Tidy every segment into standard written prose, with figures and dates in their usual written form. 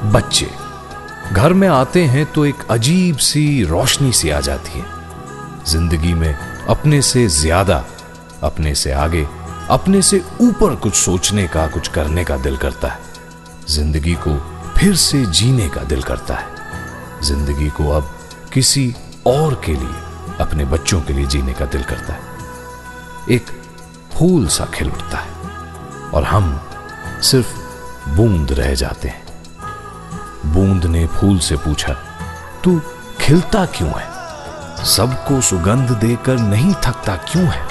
बच्चे घर में आते हैं तो एक अजीब सी रोशनी सी आ जाती है। जिंदगी में अपने से ज्यादा, अपने से आगे, अपने से ऊपर कुछ सोचने का, कुछ करने का दिल करता है। जिंदगी को फिर से जीने का दिल करता है। जिंदगी को अब किसी और के लिए, अपने बच्चों के लिए जीने का दिल करता है। एक फूल सा खिल उठता है और हम सिर्फ बूंद रह जाते हैं। बूंद ने फूल से पूछा, तू खिलता क्यों है? सबको सुगंध देकर नहीं थकता क्यों है?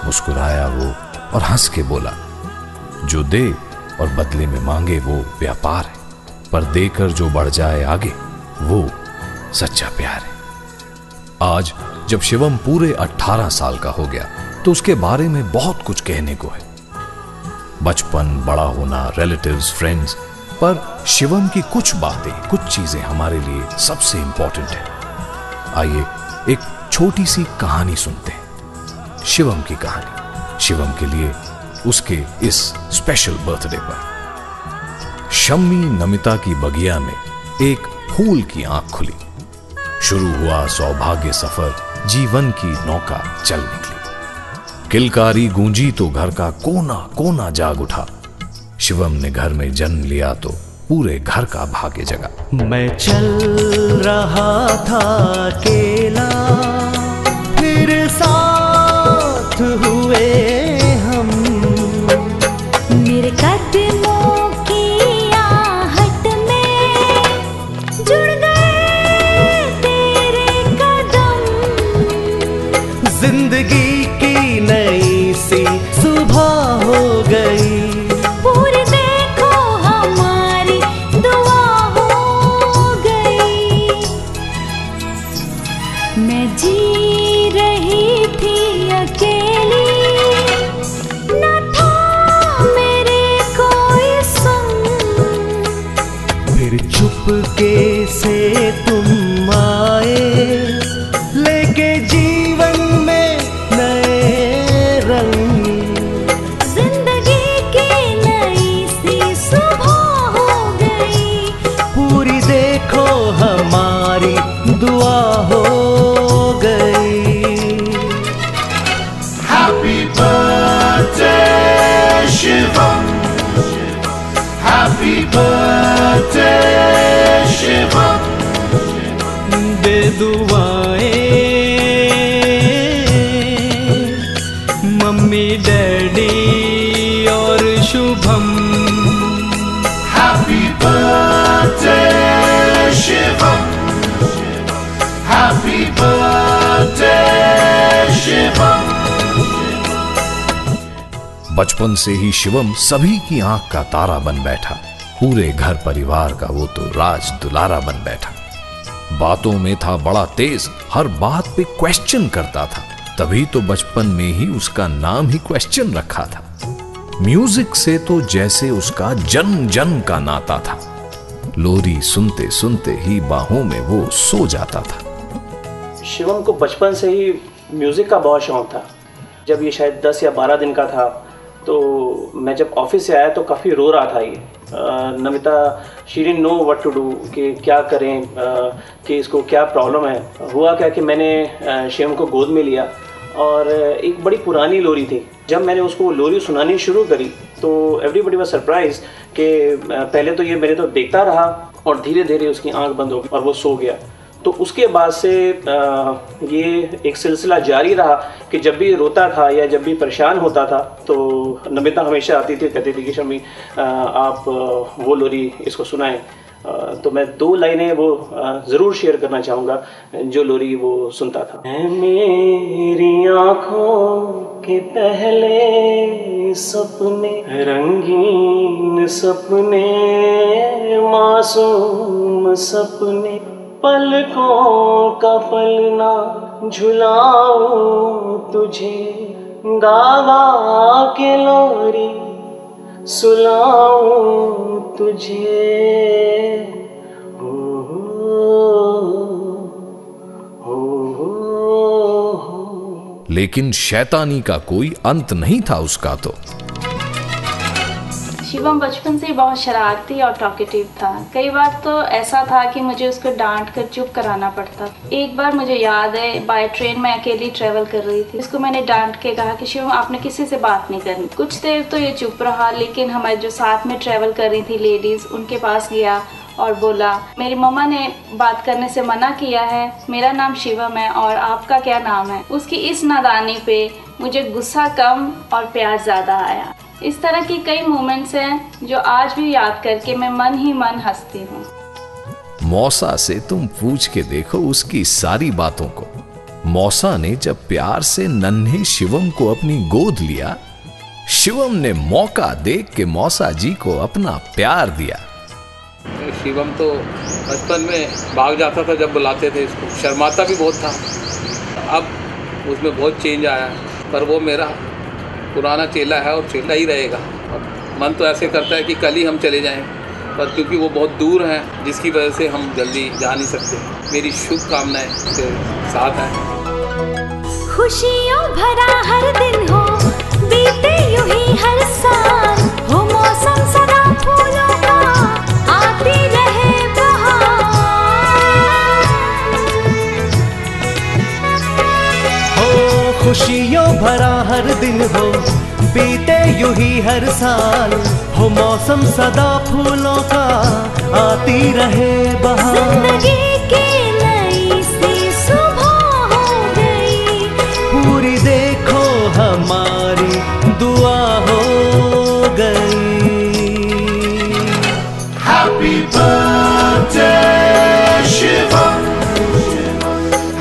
मुस्कुराया वो और हंस के बोला, जो दे और बदले में मांगे वो व्यापार है, पर देकर जो बढ़ जाए आगे वो सच्चा प्यार है। आज जब शिवम पूरे 18 साल का हो गया तो उसके बारे में बहुत कुछ कहने को है। बचपन, बड़ा होना, रिलेटिव्स, फ्रेंड्स, पर शिवम की कुछ बातें, कुछ चीजें हमारे लिए सबसे इंपॉर्टेंट है। आइए एक छोटी सी कहानी सुनते हैं, शिवम की कहानी, शिवम के लिए उसके इस स्पेशल बर्थडे पर। शम्मी नमिता की बगिया में एक फूल की आंख खुली। शुरू हुआ सौभाग्य सफर, जीवन की नौका चल निकली। किलकारी गूंजी तो घर का कोना कोना जाग उठा। शिवम ने घर में जन्म लिया तो पूरे घर का भाग्य जगा। मैं चल रहा था अकेला, फिर साथ हुए हम। मेरे कदमों की आहट में जुड़ गए तेरे कदम। जिंदगी की नई सी सुबह हो गई। पूरी देखो हमारी दुआ हो गई। मैं जी रही थी अकेली, न था मेरे कोई संग। फिर चुपके से तुम आए, लेके जीवन में नए रंग। जिंदगी की नई सी सुबह हो गई। पूरी देखो हमारी दुआ हो गई। Happy birthday Shivam, Happy birthday Shivam। दे दुआएं मम्मी, डैडी और Shubham. Happy birthday Shivam, Happy birthday Shivam। बचपन से ही शिवम सभी की आंख का तारा बन बैठा। पूरे घर परिवार का वो तो राज दुलारा बन बैठा। बातों में था बड़ा तेज, हर बात पे क्वेश्चन करता था। तभी तो बचपन में ही उसका नाम ही क्वेश्चन रखा था। म्यूजिक से तो जैसे उसका जन्म जन्म का नाता था। लोरी सुनते सुनते ही बाहों में वो सो जाता था। शिवम को बचपन से ही म्यूज़िक का बहुत शौक था। जब ये शायद 10 या 12 दिन का था तो मैं जब ऑफिस से आया तो काफ़ी रो रहा था। ये Namita she didn't know what to do, कि क्या करें, कि इसको क्या प्रॉब्लम है। हुआ क्या कि मैंने शिवम को गोद में लिया और एक बड़ी पुरानी लोरी थी। जब मैंने उसको लोरी सुनानी शुरू करी तो एवरीबॉडी वाज सरप्राइज कि पहले तो ये मेरे तो देखता रहा और धीरे धीरे उसकी आंख बंद हो गई और वो सो गया। तो उसके बाद से ये एक सिलसिला जारी रहा कि जब भी रोता था या जब भी परेशान होता था तो नमिता हमेशा आती थी, कहती थी कि शम्मी आप वो लोरी इसको सुनाएं। तो मैं 2 लाइनें वो ज़रूर शेयर करना चाहूँगा जो लोरी वो सुनता था। मेरी आँखों के पहले सपने, रंगीन सपने, मासूम सपने, पलकों का पलना झुलाऊं तुझे, गावा के लोरी सुलाऊं तुझे। लेकिन शैतानी का कोई अंत नहीं था उसका तो। शिवम बचपन से ही बहुत शरारती और टॉकेटिव था। कई बार तो ऐसा था कि मुझे उसको डांट कर चुप कराना पड़ता। एक बार मुझे याद है, बाय ट्रेन में अकेली ट्रेवल कर रही थी। इसको मैंने डांट के कहा कि शिवम आपने किसी से बात नहीं करनी। कुछ देर तो ये चुप रहा, लेकिन हमारे जो साथ में ट्रेवल कर रही थी लेडीज, उनके पास गया और बोला मेरी मम्मा ने बात करने से मना किया है, मेरा नाम शिवम है और आपका क्या नाम है। उसकी इस नादानी पे मुझे गुस्सा कम और प्यार ज़्यादा आया। इस तरह की कई मोमेंट्स हैं जो आज भी याद करके मैं मन ही मन हंसती हूँ। मौसा से तुम पूछ के देखो उसकी सारी बातों को। मौसा ने जब प्यार से नन्हे शिवम को अपनी गोद लिया, शिवम ने मौका देख के मौसा जी को अपना प्यार दिया। शिवम तो बचपन में भाग जाता था जब बुलाते थे इसको, शर्माता भी बहुत था। अब उसमें बहुत चेंज आया है, पर वो मेरा पुराना चेला है और चेला ही रहेगा। और मन तो ऐसे करता है कि कल ही हम चले जाएं, पर क्योंकि वो बहुत दूर हैं, जिसकी वजह से हम जल्दी जा नहीं सकते। मेरी शुभकामनाएं उसके साथ हैं। खुशियों भरा हर दिन हो, बीते यूं ही हर साल हो, मौसम सदा फूलों का आती रहे बहार। हो खुशियों भरा हर दिन हो, बीते यूं ही हर साल हो, मौसम सदा फूलों का आती रहे बहार। जिंदगी की नई सी सुबह हो गई, पूरी देखो हमारी दुआ हो गई। Happy birthday, Shivam.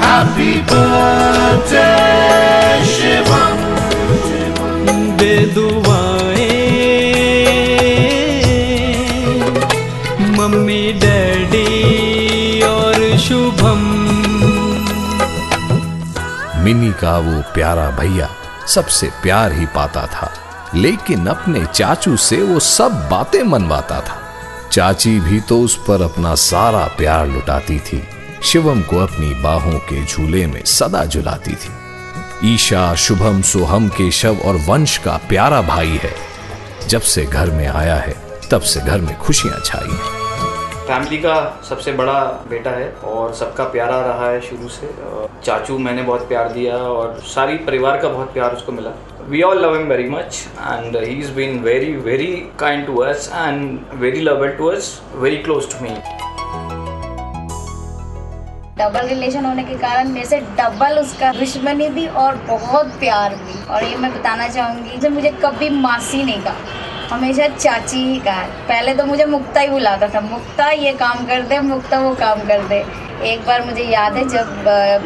Happy birthday, Shivam. दे दुआएं मम्मी डैडी और शुभम। मिनी का वो प्यारा भैया सबसे प्यार ही पाता था, लेकिन अपने चाचू से वो सब बातें मनवाता था। चाची भी तो उस पर अपना सारा प्यार लुटाती थी। शिवम को अपनी बाहों के झूले में सदा झुलाती थी। ईशा, शुभम, सोहम, केशव और वंश का प्यारा भाई है। जब से घर में आया है तब से घर में खुशियां छाई हैं। फैमिली का सबसे बड़ा बेटा है और सबका प्यारा रहा है शुरू से। चाचू मैंने बहुत प्यार दिया और सारी परिवार का बहुत प्यार उसको मिला। We all love him very much and he's been very very kind to us and very lovable to us, very close to me. Double relation होने के कारण मेरे से डबल उसका दुश्मनी भी और बहुत प्यार भी। और ये मैं बताना चाहूँगी, जब मुझे कभी मासी नहीं कहा, हमेशा चाची ही कहा। पहले तो मुझे मुक्ता ही बुलाता था, मुक्ता ये काम कर दे, मुक्ता वो काम कर दे। एक बार मुझे याद है जब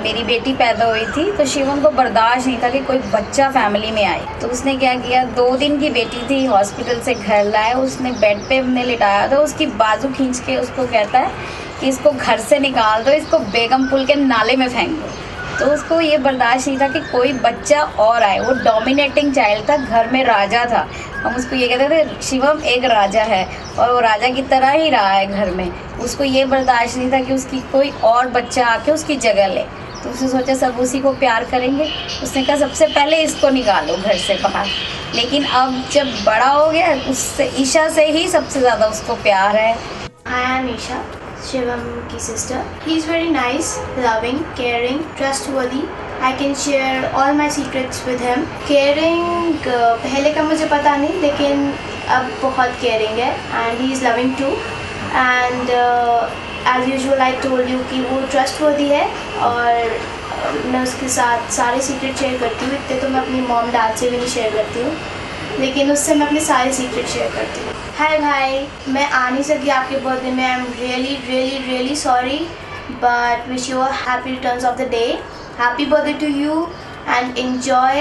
मेरी बेटी पैदा हुई थी तो शिवम को बर्दाश्त नहीं था कि कोई बच्चा फैमिली में आए। तो उसने क्या किया, 2 दिन की बेटी थी, हॉस्पिटल से घर लाया, उसने बेड पे हमने लिटाया तो उसकी बाजू खींच के उसको कहता है कि इसको घर से निकाल दो, इसको बेगम पुल के नाले में फेंक दो। तो उसको ये बर्दाश्त नहीं था कि कोई बच्चा और आए। वो डोमिनेटिंग चाइल्ड था, घर में राजा था। हम उसको ये कहते थे शिवम एक राजा है और वो राजा की तरह ही रहा है घर में। उसको ये बर्दाश्त नहीं था कि उसकी कोई और बच्चा आके उसकी जगह ले। तो उसने सोचा सब उसी को प्यार करेंगे। उसने कहा सबसे पहले इसको निकालो घर से बाहर। लेकिन अब जब बड़ा हो गया, उससे ईशा से ही सबसे ज़्यादा उसको प्यार है। Hi, I'm Isha, Shivam की sister. He's very nice, loving, caring, trustworthy. I can share all my secrets with him. Caring पहले का मुझे पता नहीं, लेकिन अब बहुत caring है and he is loving too. And as usual I told you कि वो trustworthy है और मैं उसके साथ सारे secret share करती हूँ। इतने तो मैं अपनी mom dad से भी नहीं share करती हूँ, लेकिन उससे मैं अपने सारे सीक्रेट शेयर करती हूँ। हाय भाई, मैं आ नहीं सकी आपके बर्थडे में। I am really really really sorry, but wish you a happy returns of the day. Happy birthday to you and enjoy.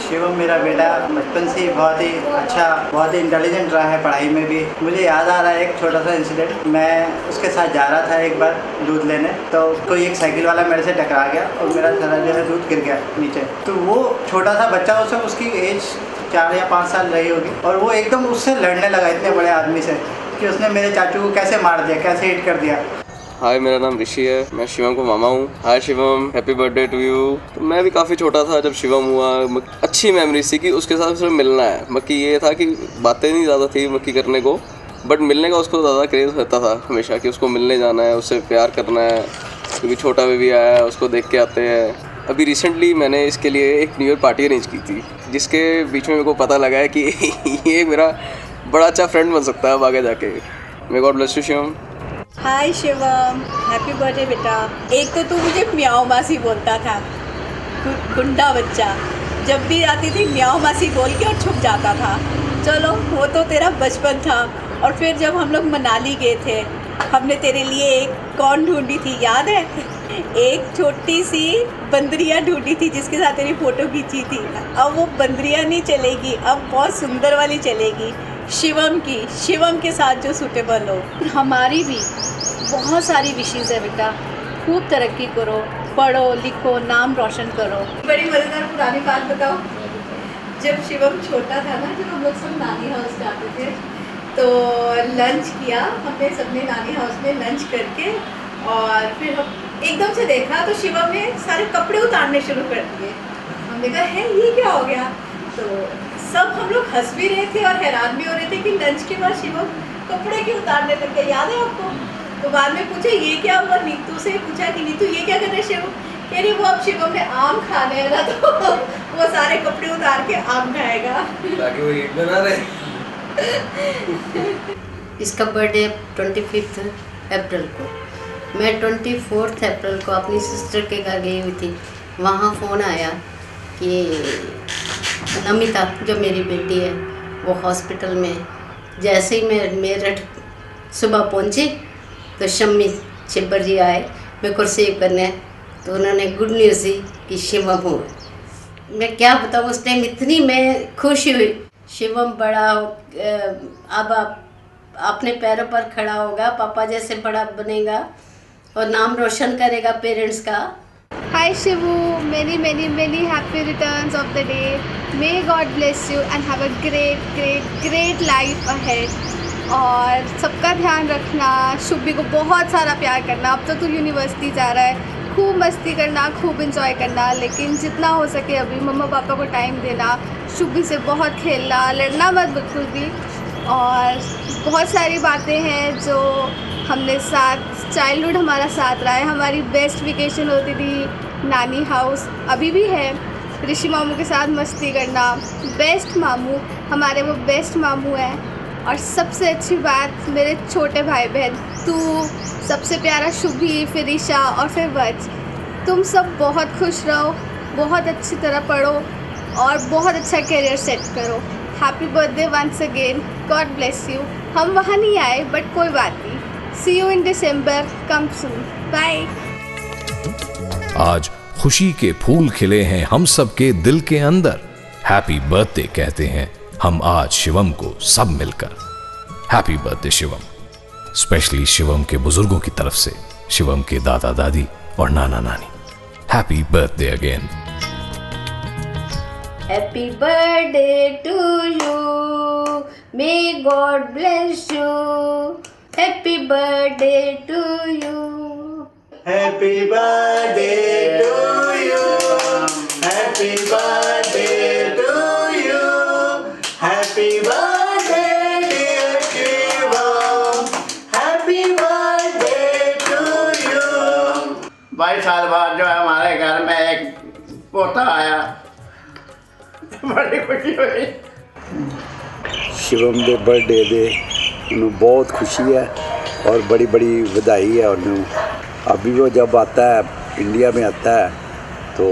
Shivam मेरा बेटा बचपन से ही बहुत ही अच्छा, बहुत ही इंटेलिजेंट रहा है पढ़ाई में भी। मुझे याद आ रहा है एक छोटा सा इंसिडेंट। मैं उसके साथ जा रहा था एक बार दूध लेने, तो कोई एक साइकिल वाला मेरे से टकरा गया और मेरा सारा जो है दूध गिर गया नीचे। तो वो छोटा सा बच्चा, उसे उसकी एज 4 या 5 साल रही होगी, और वो एकदम उससे लड़ने लगा इतने बड़े आदमी से कि उसने मेरे चाचू को कैसे मार दिया, कैसे हिट कर दिया। हाय, मेरा नाम ऋषि है, मैं शिवम को मामा हूँ। Hi Shivam, happy birthday to you. तो मैं भी काफ़ी छोटा था जब शिवम हुआ। अच्छी मेमोरीज थी कि उसके साथ सिर्फ मिलना है। मक्की ये था कि बातें नहीं ज़्यादा थी मक्की करने को, बट मिलने का उसको ज़्यादा क्रेज़ रहता था हमेशा कि उसको मिलने जाना है, उससे प्यार करना है। क्योंकि छोटा बेबी आया है, उसको देख के आते हैं। अभी रिसेंटली मैंने इसके लिए एक न्यू ईयर पार्टी अरेंज की थी, जिसके बीच में मेरे को पता लगा है कि ये मेरा बड़ा अच्छा फ्रेंड बन सकता है अब आगे जाके। मे God bless you Shivam. Hi Shivam, happy birthday बेटा। एक तो तू मुझे म्याओ मासी बोलता था, गुंडा बच्चा। जब भी आती थी म्याओ मासी बोल के और छुप जाता था। चलो वो तो तेरा बचपन था। और फिर जब हम लोग मनाली गए थे, हमने तेरे लिए एक कौन ढूंढी थी याद है? एक छोटी सी बंदरिया ढूंढी थी जिसके साथ तेरी फ़ोटो खींची थी। अब वो बंदरिया नहीं चलेगी, अब बहुत सुंदर वाली चलेगी, शिवम की, शिवम के साथ जो सूटेबल हो। हमारी भी बहुत सारी विशेज़ है बेटा। खूब तरक्की करो, पढ़ो लिखो, नाम रोशन करो। बड़ी मज़ेदार पुरानी बात बताओ। जब शिवम छोटा था ना, जब हम लोग सब नानी हाउस जाते थे, तो लंच किया हमने सबने नानी हाउस में लंच करके, और फिर हम एकदम से देखा तो शिवम ने सारे कपड़े उतारने शुरू कर दिए। हमने कहा है ये क्या हो गया? तो सब हम लोग हंस भी रहे थे और हैरान भी हो रहे थे कि लंच के बाद शिवम कपड़े क्यों उतारने लग गया, याद है आपको? तो बाद में पूछा ये क्या हुआ, नीतू से पूछा कि नीतू ये क्या कर रहे शिवम? कह रही वो अब शिवम ने आम खाने है ना, तो वो सारे कपड़े उतार के आम खाएगा ताकि वो ईद बना रहे। इसका बर्थडे 25 अप्रैल को। मैं 24 अप्रैल को अपनी सिस्टर के घर गई हुई थी। वहाँ फ़ोन आया कि नमिता जो मेरी बेटी है वो हॉस्पिटल में। जैसे ही मैं मेरठ सुबह पहुँची तो शम्मी छिब्बर जी आए मेरे को रिसीव करने। तो उन्होंने गुड न्यूज़ दी कि शिवम हो। मैं क्या बताऊँ, उस टाइम इतनी मैं खुश हुई। शिवम बड़ा अब अपने पैरों पर खड़ा होगा, पापा जैसे बड़ा बनेगा और नाम रोशन करेगा पेरेंट्स का। Hi Shivu, many happy returns of the day. May God bless you and have a great life ahead. और सबका ध्यान रखना, शुभी को बहुत सारा प्यार करना। अब तो तू यूनिवर्सिटी जा रहा है, खूब मस्ती करना, खूब इंजॉय करना, लेकिन जितना हो सके अभी मम्मा पापा को टाइम देना, शुभी से बहुत खेलना, लड़ना मत बिल्कुल भी। और बहुत सारी बातें हैं जो हमने साथ, चाइल्डहुड हमारा साथ रहा है। हमारी बेस्ट वेकेशन होती थी नानी हाउस, अभी भी है। ऋषि मामू के साथ मस्ती करना, बेस्ट मामू हमारे वो बेस्ट मामू हैं। और सबसे अच्छी बात मेरे छोटे भाई बहन, तू सबसे प्यारा शुभी, फिर ईशा और फिर वज। तुम सब बहुत खुश रहो, बहुत अच्छी तरह पढ़ो और बहुत अच्छा करियर सेट करो। Happy birthday once again, God bless you. हम वहाँ नहीं आए बट कोई बात नहीं, सी you in December, come soon, bye. आज खुशी के फूल खिले हैं हम सब के दिल के अंदर। हैप्पी बर्थडे कहते हैं हम आज शिवम को सब मिलकर। Happy birthday Shivam. Specially Shivam के बुजुर्गों की तरफ से, शिवम के दादा दादी और नाना नानी। Happy birthday again. Happy birthday to you, may God bless you. Happy birthday to you, happy birthday to you, happy birthday to you, happy birthday dear Shivam, happy birthday to you. 22 साल बाद जो है हमारे घर में एक पोता आया, बड़ी खुशी हुई। शिवम के बर्थडे दे उन्हें बहुत खुशी है और बड़ी बड़ी बधाई है उन्हें। अभी वो जब आता है, इंडिया में आता है, तो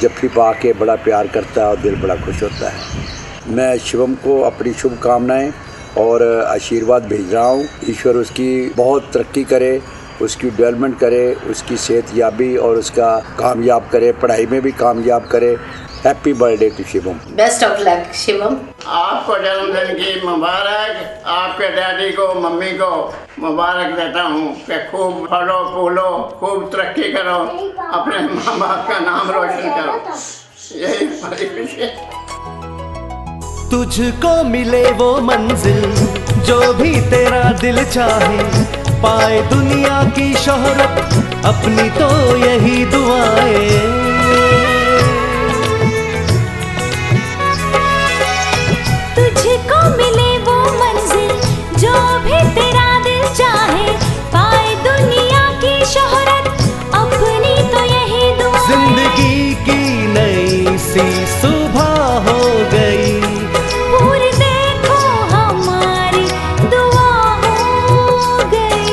जफ्फी पा के बड़ा प्यार करता है और दिल बड़ा खुश होता है। मैं शिवम को अपनी शुभकामनाएं और आशीर्वाद भेज रहा हूँ। ईश्वर उसकी बहुत तरक्की करे, उसकी डेवलपमेंट करे, उसकी सेहतयाबी और उसका कामयाब करे, पढ़ाई में भी कामयाब करे। Happy birthday to Shivam. Best of luck Shivam. आपको जन्मदिन की मुबारक। आपके डैडी को, मम्मी को मुबारक देता हूँ कि खूब फलो फूलो, खूब तरक्की करो, अपने माँ बाप का नाम रोशन करो। यही हमारी खुशी है। तुझको मिले वो मंजिल जो भी तेरा दिल चाहे, पाए दुनिया की शोहरत, अपनी तो यही दुआएं। तुझको मिले वो मंजिल जो भी तेरा दिल चाहे, पाए दुनिया की शोहरत, अपनी तो यही दुआ। जिंदगी की नई सी सुबह हो गई, पूरी देखो हमारी दुआ हो गई।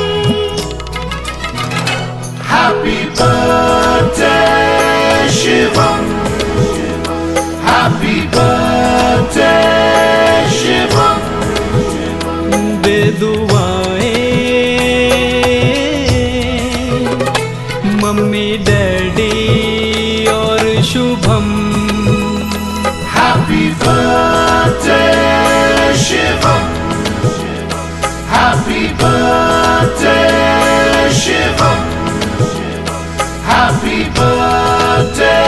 Happy birthday Shivam, Happy birthday Shivam। दे दुआएं मम्मी डैडी और Shubham. Happy birthday Shivam, Happy birthday Shivam, Happy birthday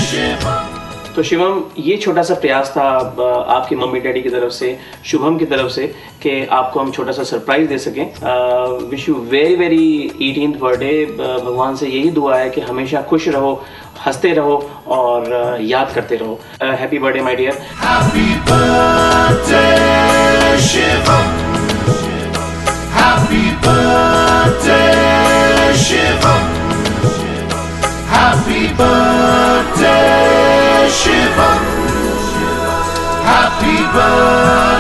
Shivam। तो शिवम, ये छोटा सा प्रयास था आपकी मम्मी डैडी की तरफ से, शुभम की तरफ से, कि आपको हम छोटा सा सरप्राइज दे सकें। Wish you very very 18th birthday. भगवान से यही दुआ है कि हमेशा खुश रहो, हंसते रहो और याद करते रहो। Happy birthday my dear. Happy birthday Shivam, Happy birthday Shivam, Happy birthday Shivam, Happy birthday